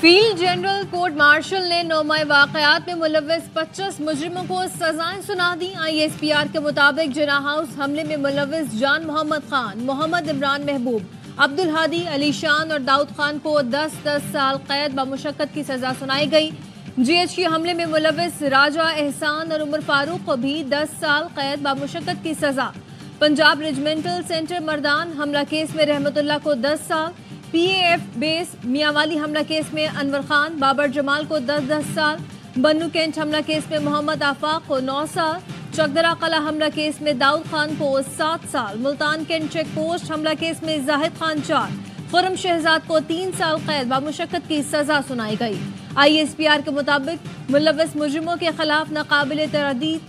Field general court martial ने 9 मई वाकयात में मुलव्वस 25 मुजरिमों को सजाएं सुना दी। ISPR के मुताबिक जिन्ना हाउस हमले में मुलव्वस जान मोहम्मद खान, मोहम्मद इमरान महबूब, अब्दुल हादी, अली शान और दाऊद खान को 10-10 साल कैद बमुशक्कत की सजा सुनाई गई। GHQ हमले में मुलव्वस राजा एहसान और उमर फारूक को भी 10 साल कैद बमुशक्कत की सजा। पंजाब रेजिमेंटल सेंटर मर्दान हमला केस में रहमतुल्लाह को 10 साल, PAF बेस मियांवाली हमला केस में अनवर खान, बाबर जमाल को 10-10 साल, बन्नू कैंट हमला केस में मोहम्मद आफाक को 9 साल, चकदरा कला हमला केस में दाऊद खान को 7 साल, मुल्तान कैंट चेक पोस्ट हमला केस में जाहिद खान 4, खुरम शहजाद को 3 साल कैद बमुशक्कत की सजा सुनाई गई। ISPR के मुताबिक मुलव्वस मुजरिमों के खिलाफ नाकाबिले तरदीद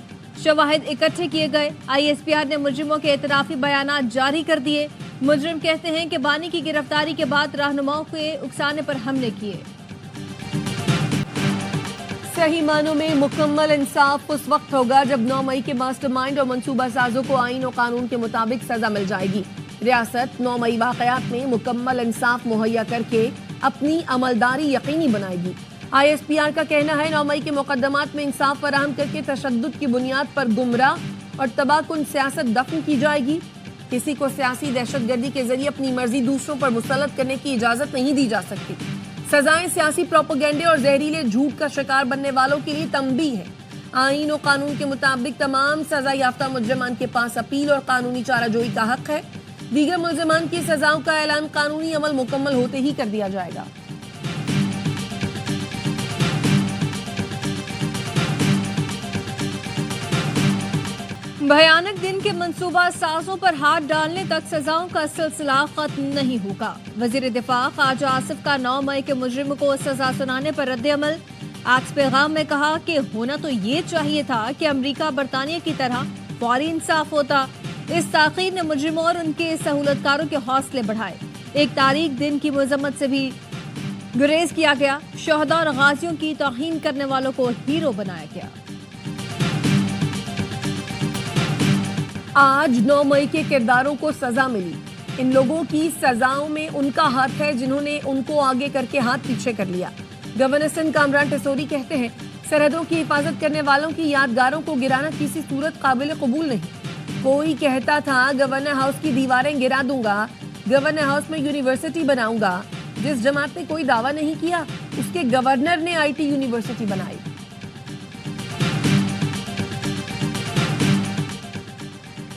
शवाहिद इकट्ठे किए गए। ISPR ने मुजरिमों के एतराफी बयानात जारी कर दिए। मुजरिम कहते हैं कि बानी की गिरफ्तारी के बाद रहनुमाओं के उकसाने पर हमले किए। सही मानों में मुकम्मल इंसाफ उस वक्त होगा जब 9 मई के मास्टरमाइंड और मंसूबा साजों को आईन और कानून के मुताबिक सजा मिल जाएगी। रियासत 9 मई वाकयात में मुकम्मल इंसाफ मुहैया करके अपनी अमलदारी यकीनी बनाएगी। ISPR का कहना है 9 मई के मुकदमात में इंसाफ फराहम करके तशद्दुद की बुनियाद पर गुमराह और तबाहकुन सियासत दफन की जाएगी। किसी को सियासी दहशतगर्दी के जरिए अपनी मर्जी दूसरों पर मुसल्लत करने की इजाजत नहीं दी जा सकती। सजाएं सियासी प्रोपेगेंडे और जहरीले झूठ का शिकार बनने वालों के लिए तंबीह है। आईन और कानून के मुताबिक तमाम सजा याफ्ता मुजरिमान के पास अपील और कानूनी चाराजोई का हक है। दीगर मुलजमान की सजाओं का ऐलान कानूनी अमल मुकम्मल होते ही कर दिया जाएगा। भयानक दिन के मंसूबा साजों पर हाथ डालने तक सजाओं का सिलसिला खत्म नहीं होगा। वजीर दिफा ख्वाजा आसिफ का 9 मई के मुजरिम को सजा सुनाने पर रद्द-ए-अमल। एक्स पैगाम में कहा कि होना तो ये चाहिए था कि अमरीका बरतानिया की तरह फौरी इंसाफ होता। इस ताखीर ने मुजरिमों और उनके सहूलतकारों के हौसले बढ़ाए। एक तारीख दिन की मजम्मत से भी गुरेज किया गया। शहदा और गाजियों की तौहीन करने वालों को हीरो बनाया गया। आज 9 मई के किरदारों को सजा मिली। इन लोगों की सजाओं में उनका हाथ है जिन्होंने उनको आगे करके हाथ पीछे कर लिया। गवर्नर सिंध कामरान टेसोरी कहते हैं सरहदों की हिफाजत करने वालों की यादगारों को गिराना किसी सूरत काबिल कबूल नहीं। कोई कहता था गवर्नर हाउस की दीवारें गिरा दूंगा, गवर्नर हाउस में यूनिवर्सिटी बनाऊंगा। जिस जमात ने कोई दावा नहीं किया उसके गवर्नर ने IT यूनिवर्सिटी बनाई।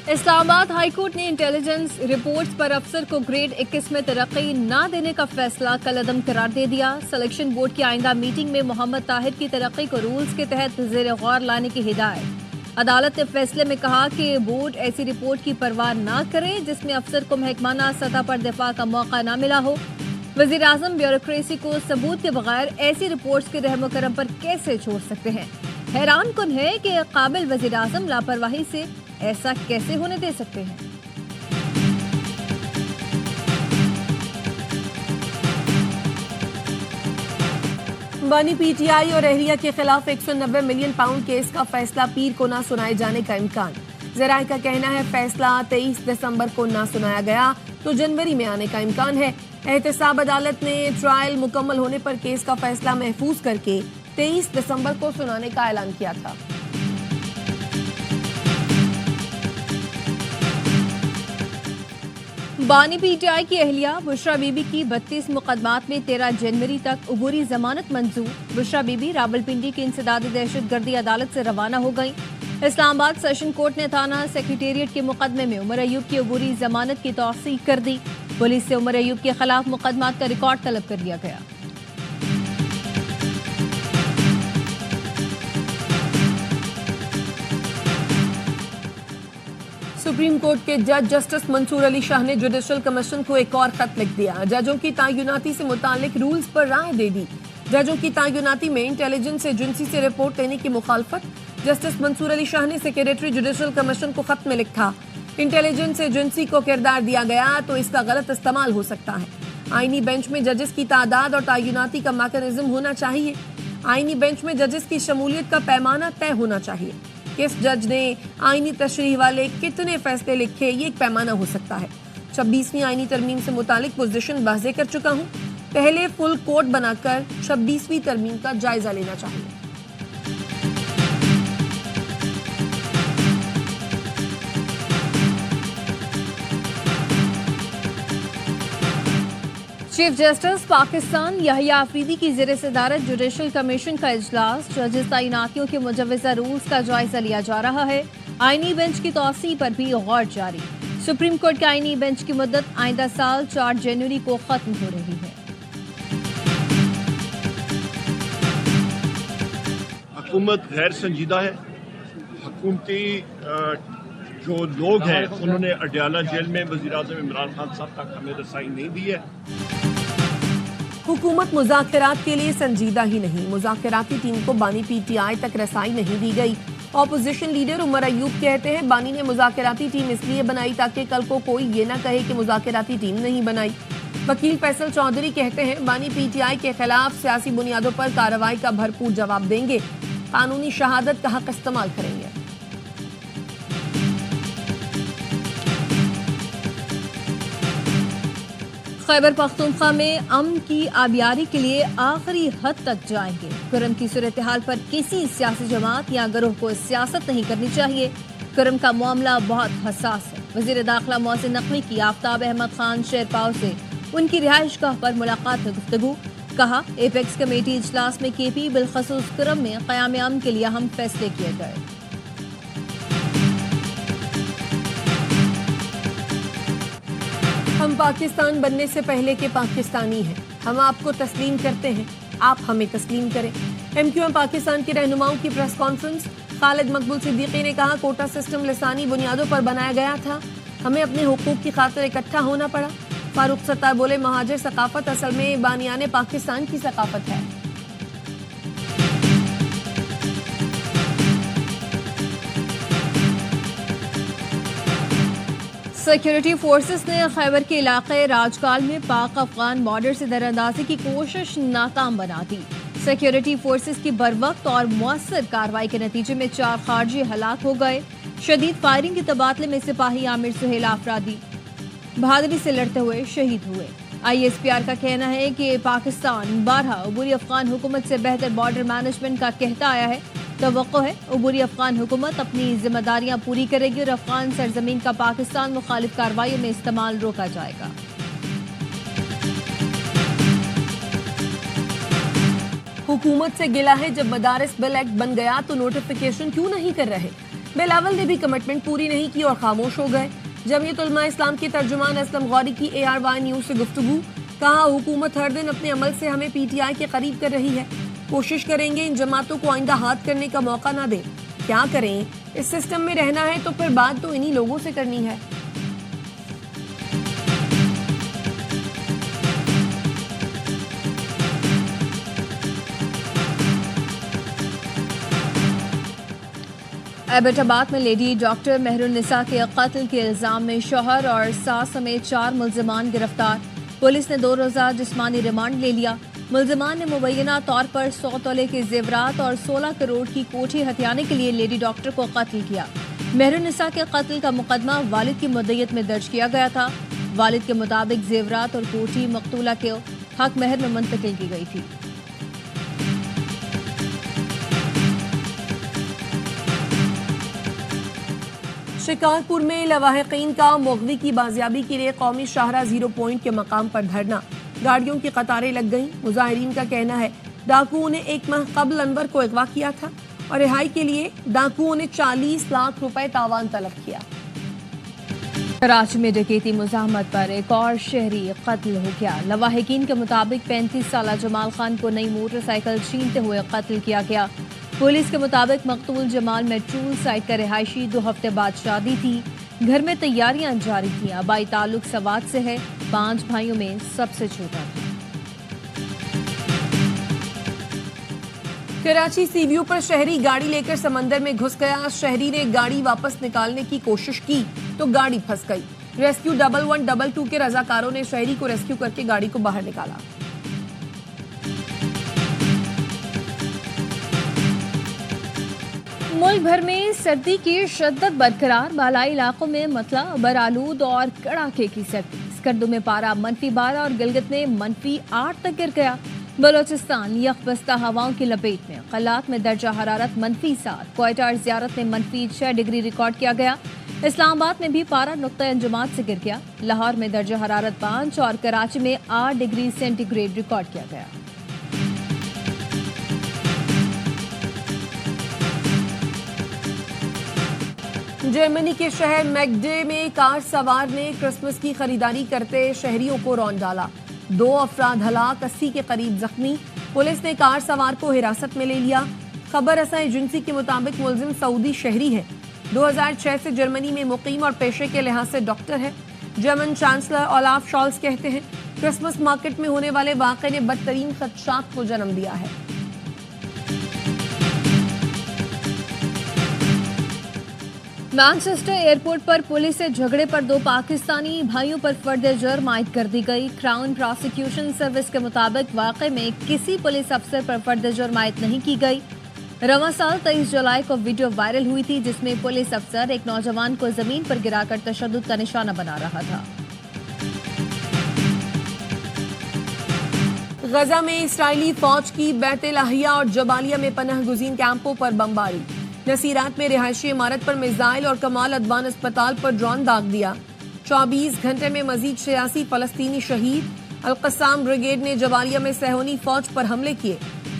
इस्लामाबाद हाईकोर्ट ने इंटेलिजेंस रिपोर्ट्स पर अफसर को ग्रेड 21 में तरक्की न देने का फैसला कलअदम करार दे दिया। सिलेक्शन बोर्ड की आइंदा मीटिंग में मोहम्मद ताहिर की तरक्की को रूल्स के तहत ज़ेर गौर लाने की हिदायत। अदालत ने फैसले में कहा कि बोर्ड ऐसी रिपोर्ट की परवाह न करे जिसमें अफसर को महकमाना सतह पर दिफा का मौका न मिला हो। वज़ीर आज़म ब्यूरोक्रेसी को सबूत के बगैर ऐसी रिपोर्ट्स के रहम करम पर कैसे छोड़ सकते हैं। हैरान कुन है कि काबिल वज़ीर आज़म लापरवाही से ऐसा कैसे होने दे सकते हैं। बानी PTI और एहरिया के खिलाफ 190 मिलियन पाउंड केस का फैसला पीर को ना सुनाए जाने का इम्कान। ज़राए का कहना है फैसला 23 दिसंबर को ना सुनाया गया तो जनवरी में आने का इम्कान है। एहतसाब अदालत ने ट्रायल मुकम्मल होने पर केस का फैसला महफूज करके 23 दिसंबर को सुनाने का ऐलान किया था। बानी PTI की अहलिया बुशरा बीबी की 32 मुकदमात में 13 जनवरी तक अबूरी जमानत मंजूर। बुशरा बीबी रावलपिंडी की इंसदादी दहशतगर्दी अदालत से रवाना हो गई। इस्लामाबाद सेशन कोर्ट ने थाना सेक्रेटेरिएट के मुकदमे में उमर अयूब की अबूरी जमानत की तौसीक कर दी। पुलिस से उमर अयूब के खिलाफ मुकदमात का रिकॉर्ड तलब कर लिया गया। सुप्रीम कोर्ट के जज जस्टिस मंसूर अली शाह ने जुडिशल कमीशन को एक और खत लिख दिया। जजों की तयनाती से मुतालिक रूल्स पर राय दे दी। जजों की तयनाती में इंटेलिजेंस एजेंसी से रिपोर्ट लेने की मुखालफत। जस्टिस मंसूर अली शाह ने सेक्रेटरी जुडिशल कमीशन को खत में लिखा इंटेलिजेंस एजेंसी को किरदार दिया गया तो इसका गलत इस्तेमाल हो सकता है। आईनी बेंच में जजेस की तादाद और तयनाती का मैकेनिज्म होना चाहिए। आईनी बेंच में जजेस की शमूलियत का पैमाना तय होना चाहिए। किस जज ने आईनी तशरीह वाले कितने फैसले लिखे ये एक पैमाना हो सकता है। 26वीं आईनी तरमीम से मुतालिक पोजीशन वाज़ेह कर चुका हूँ। पहले फुल कोर्ट बनाकर 26वीं तरमीम का जायजा लेना चाहिए। चीफ जस्टिस पाकिस्तान याहिया अफरीदी की ज़ेर सदारत जुडिशल कमीशन का इजलास, जजेस तैनातियों के मुजव्वज़ा रूल्स का जायजा लिया जा रहा है। आईनी बेंच की तौसी पर भी गौर जारी। सुप्रीम कोर्ट के आईनी बेंच की मुद्दत आइंदा साल 4 जनवरी को खत्म हो रही है। हुकूमत गैर संजीदा है। हुकूमती जो लोग हैं उन्होंने अडयाला जेल में वज़ीर-ए-आज़म इमरान खान साहब तक हमें रसाई नहीं दी है। हुकूमत मुज़ाकरात के लिए संजीदा ही नहीं, मुज़ाकराती टीम को बानी पीटीआई तक रसाई नहीं दी गई। ऑपोजिशन लीडर उमर अयूब कहते हैं बानी ने मुज़ाकराती टीम इसलिए बनाई ताकि कल को कोई ये ना कहे कि मुज़ाकराती टीम नहीं बनाई। वकील फैसल चौधरी कहते हैं बानी पीटीआई के खिलाफ सियासी बुनियादों पर कार्रवाई का भरपूर जवाब देंगे, कानूनी शहादत का हक इस्तेमाल करेंगे। खैबर पख्तूनख्वा में अमन की आबियारी के लिए आखिरी हद तक जाएंगे। करम की सूरत हाल पर किसी सियासी जमात या गिरोह को सियासत नहीं करनी चाहिए। करम का मामला बहुत हसास है। वजीर दाखिला मोहसिन नकवी की आफ्ताब अहमद खान शेरपाव से उनकी रिहाइश गाह पर मुलाकात में गुफ्तगू। कहा एपेक्स कमेटी इजलास में केपी बिलखसूस करम में क़याम अमन के लिए अहम फैसले किए गए। हम पाकिस्तान बनने से पहले के पाकिस्तानी हैं। हम आपको तस्लीम करते हैं, आप हमें तस्लीम करें। एमक्यूएम पाकिस्तान के रहनुमाओं की प्रेस कॉन्फ्रेंस। खालिद मकबूल सिद्दीकी ने कहा कोटा सिस्टम लिसानी बुनियादों पर बनाया गया था, हमें अपने हुकूक की खातिर इकट्ठा होना पड़ा। फारूक सत्तार बोले महाजिर सकाफत असल में बानियाने पाकिस्तान की सकाफत है। सिक्योरिटी फोर्सेस ने खैबर के इलाके राजकाल में पाक अफगान बॉर्डर से दरअंदाजी की कोशिश नाकाम बना दी। सिक्योरिटी फोर्सेस की बरवक्त और मौसर कार्रवाई के नतीजे में 4 खारजी हलाक हो गए। शदीद फायरिंग के तबादले में सिपाही आमिर सुहेल आफरादी बहादुरी से लड़ते हुए शहीद हुए। ISPR का कहना है कि पाकिस्तान 12 अबूरी अफगान हुकूमत से बेहतर बॉर्डर मैनेजमेंट का कहता आया है। तवक्को है अबूरी अफगान हुकूमत अपनी जिम्मेदारियां पूरी करेगी और अफगान सरजमीन का पाकिस्तान मुखालिफ कार्रवाइयों में इस्तेमाल रोका जाएगा। हुकूमत से गिला है जब मदारिस बिल एक्ट बन गया तो नोटिफिकेशन क्यों नहीं कर रहे। बिलावल ने भी कमिटमेंट पूरी नहीं की और खामोश हो गए। जमीयत उलमा इस्लाम की तर्जुमान असलम गौरी की ARY न्यूज से गुफ्तगू। कहा हुकूमत हर दिन अपने अमल से हमें PTI के करीब कर रही है। कोशिश करेंगे इन जमातों को आइंदा हाथ करने का मौका ना दें। क्या करें, इस सिस्टम में रहना है तो फिर बात तो इन्हीं लोगों से करनी है। एबटाबाद में लेडी डॉक्टर मेहरुन्निसा के कत्ल के इल्जाम में शौहर और सास समेत 4 मुल्जिमान गिरफ्तार। पुलिस ने 2 रोज़ा जिस्मानी रिमांड ले लिया। मुल्जिमान ने मुबैना तौर पर 100 तोले के जेवरात और 16 करोड़ की कोठी हथियाने के लिए लेडी डॉक्टर को कत्ल किया। मेहरुन्निसा के कत्ल का मुकदमा वालिद की मुद्दत में दर्ज किया गया था। वालिद के मुताबिक जेवरात और कोठी मकतूला के हक महर में मुंतकिल की गई थी। शिकारपुर में लवाहिकीन का मुग़वी की बाजियाबी के लिए कौमी शाहरा 0 पॉइंट के मकाम पर धरना। गाड़ियों की कतारें लग गईं। मुजाहिरीन का कहना है डाकुओं ने 1 माह कबल अनवर को अगवा किया था और रिहाई के लिए डाकुओं ने 40 लाख रुपए तावान तलब किया। कराची में डकैती मुज़ाहमत पर एक और शहरी कत्ल हो गया। लवाहिकीन के मुताबिक 35 साला जमाल खान को नई मोटरसाइकिल छीनते हुए कत्ल किया गया। पुलिस के मुताबिक मकतूल जमाल मेट्रोल साइट का रिहायशी 2 हफ्ते बाद शादी थी। घर में तैयारियां जारी थी। आबाई ताल्लुक सवात से है। 5 भाइयों में सबसे छोटा था। कराची सी व्यू पर शहरी गाड़ी लेकर समंदर में घुस गया। शहरी ने गाड़ी वापस निकालने की कोशिश की तो गाड़ी फंस गई। रेस्क्यू 1122 के रजाकारों ने शहरी को रेस्क्यू करके गाड़ी को बाहर निकाला। मुल्क भर में सर्दी की शिद्दत बरकरार। बालाई इलाकों में मतला बरालूद और कड़ाके की सर्दी। स्कर्दू में पारा -12 और गिलगित में -8 तक गिर गया। बलोचिस्तान यखबस्ता हवाओं की लपेट में, कलात में दर्जा हरारत -7, क्वेटा और ज़ियारत में -6 डिग्री रिकॉर्ड किया गया। इस्लामाबाद में भी पारा नुक्ता अंजुमात से गिर गया। लाहौर में दर्जा हरारत 5 और कराची में 8 डिग्री सेंटीग्रेड रिकॉर्ड किया गया। जर्मनी के शहर मैगडे में कार सवार ने क्रिसमस की खरीदारी करते शहरियों को रौंद डाला। 2 अफराद हलाक, 80 के करीब जख्मी। पुलिस ने कार सवार को हिरासत में ले लिया। खबर रसा एजेंसी के मुताबिक मुलजिम सऊदी शहरी है। 2006 से जर्मनी में मुकीम और पेशे के लिहाज से डॉक्टर है। जर्मन चांसलर ओलाफ शॉल्स कहते हैं क्रिसमस मार्केट में होने वाले वाक़े ने बदतरीन खदशात को जन्म दिया है। मैनचेस्टर एयरपोर्ट पर पुलिस से झगड़े पर 2 पाकिस्तानी भाइयों पर फर्द जुर्म आयद कर दी गई। क्राउन प्रोसिक्यूशन सर्विस के मुताबिक वाक़े में किसी पुलिस अफसर पर फर्द जुर्म आयद नहीं की गई। रवां साल 23 जुलाई को वीडियो वायरल हुई थी जिसमें पुलिस अफसर एक नौजवान को जमीन पर गिराकर तशद्दुद का निशाना बना रहा था। गजा में इस्राएली फौज की बैत लाहिया और जबालिया में पनाह गुज़ीन कैंपों पर बमबारी। नसीरात में रिहायशी इमारत पर मिसाइल और कमाल अदवान अस्पताल पर ड्रोन दाग दिया। 24 घंटे में मजीद 86 फलस्तीनी शहीद। अल-कस्साम ब्रिगेड ने जबालिया में सहूनी फौज पर हमले किए।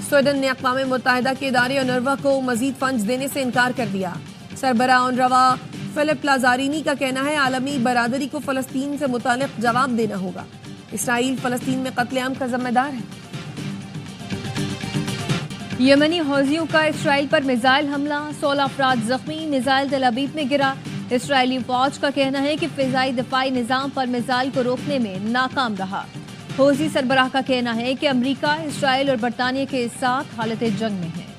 स्वीडन ने अक़वाम मुत्तहिदा के इदारे UNRWA को मजीद फंड्स देने से इनकार कर दिया। सरबराह UNRWA फिलिप लाजारिनी का कहना है आलमी बरादरी को फलस्तीन से मुतालिक जवाब देना होगा। इसराइल फलस्तीन में कत्लेआम का जिम्मेदार है। यमनी हौजियों का इसराइल पर मिसाइल हमला, 16 अफराद जख्मी। मिसाइल तल अबीब में गिरा। इसराइली फौज का कहना है कि फिजाई दिफाई निजाम पर मिसाइल को रोकने में नाकाम रहा। हौजी सरबराह का कहना है कि अमेरिका, इसराइल और बरतानिया के साथ हालत जंग में है।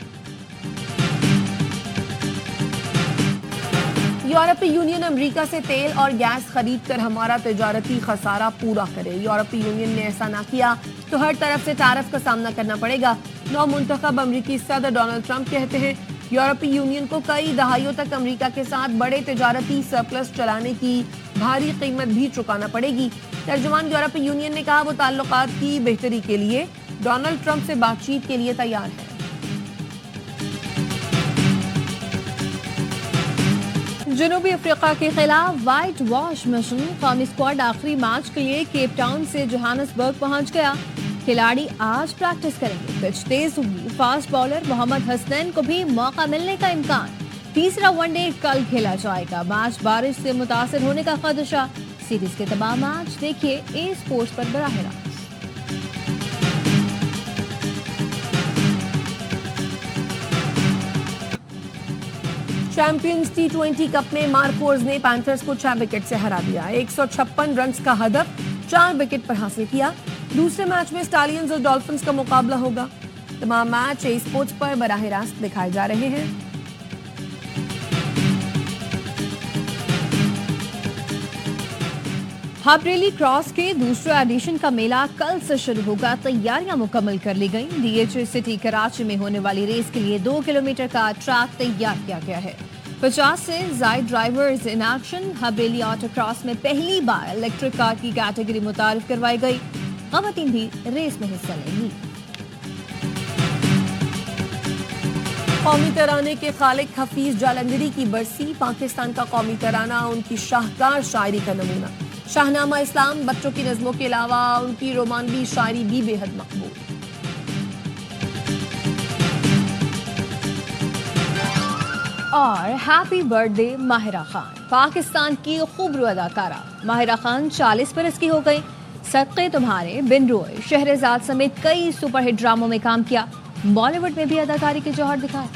यूरोपीय यूनियन अमेरिका से तेल और गैस खरीद कर हमारा तिजारती खसारा पूरा करे। यूरोपीय यूनियन ने ऐसा ना किया तो हर तरफ से टैरिफ का सामना करना पड़ेगा। नौ मुंतखब अमेरिकी सदर डोनाल्ड ट्रंप कहते हैं यूरोपीय यूनियन को कई दहाइयों तक अमेरिका के साथ बड़े तिजारती सरप्लस चलाने की भारी कीमत भी चुकाना पड़ेगी। तर्जुमान यूरोपीय यूनियन ने कहा वो ताल्लुकात की बेहतरी के लिए डोनाल्ड ट्रंप से बातचीत के लिए तैयार है। जनूबी अफ्रीका के खिलाफ व्हाइट वॉश मिशन। कौमी स्क्वाड आखिरी मैच के लिए केप टाउन से जोहान्सबर्ग पहुंच गया। खिलाड़ी आज प्रैक्टिस करेंगे। पिच तेज होगी। फास्ट बॉलर मोहम्मद हसनैन को भी मौका मिलने का इम्कान। तीसरा वनडे कल खेला जाएगा। मैच बारिश से मुतासर होने का खदशा। सीरीज के तमाम मैच देखिए ए स्पोर्ट्स पर बराह रास्त। चैंपियंस T20 कप में मार्कोर्स ने पैंथर्स को 6 विकेट से हरा दिया। 156 रन का हदफ 4 विकेट पर हासिल किया। दूसरे मैच में स्टालियंस और डॉल्फिन्स का मुकाबला होगा। तमाम मैच ए स्पोर्ट्स पर बराह रास्त दिखाए जा रहे हैं। हाबरेली क्रॉस के दूसरे एडिशन का मेला कल से शुरू होगा। तैयारियां मुकम्मल कर ली गई। DHA सिटी कराची में होने वाली रेस के लिए 2 किलोमीटर का ट्रैक तैयार किया गया है। 50 से ज्यादा ड्राइवर्स इन एक्शन। हाबरेली ऑटो क्रॉस में पहली बार इलेक्ट्रिक कार की कैटेगरी मुतारिफ करवाई गई। खवातीन भी रेस में हिस्सा लेंगी। कौमी तराने के खालिक हफीज जालंधरी की बरसी। पाकिस्तान का कौमी तराना उनकी शाहकार शायरी का नमूना। शाहनामा इस्लाम बच्चों की नज़मों के अलावा उनकी रोमानवी शायरी भी बेहद मकबूल। और हैप्पी बर्थडे माहिरा खान। पाकिस्तान की खूबरू अदाकारा माहिरा खान 40 बरस की हो गई। सदक़े तुम्हारे, बिन रोए, शहरजाद समेत कई सुपरहिट ड्रामों में काम किया। बॉलीवुड में भी अदाकारी के जौहर दिखाए।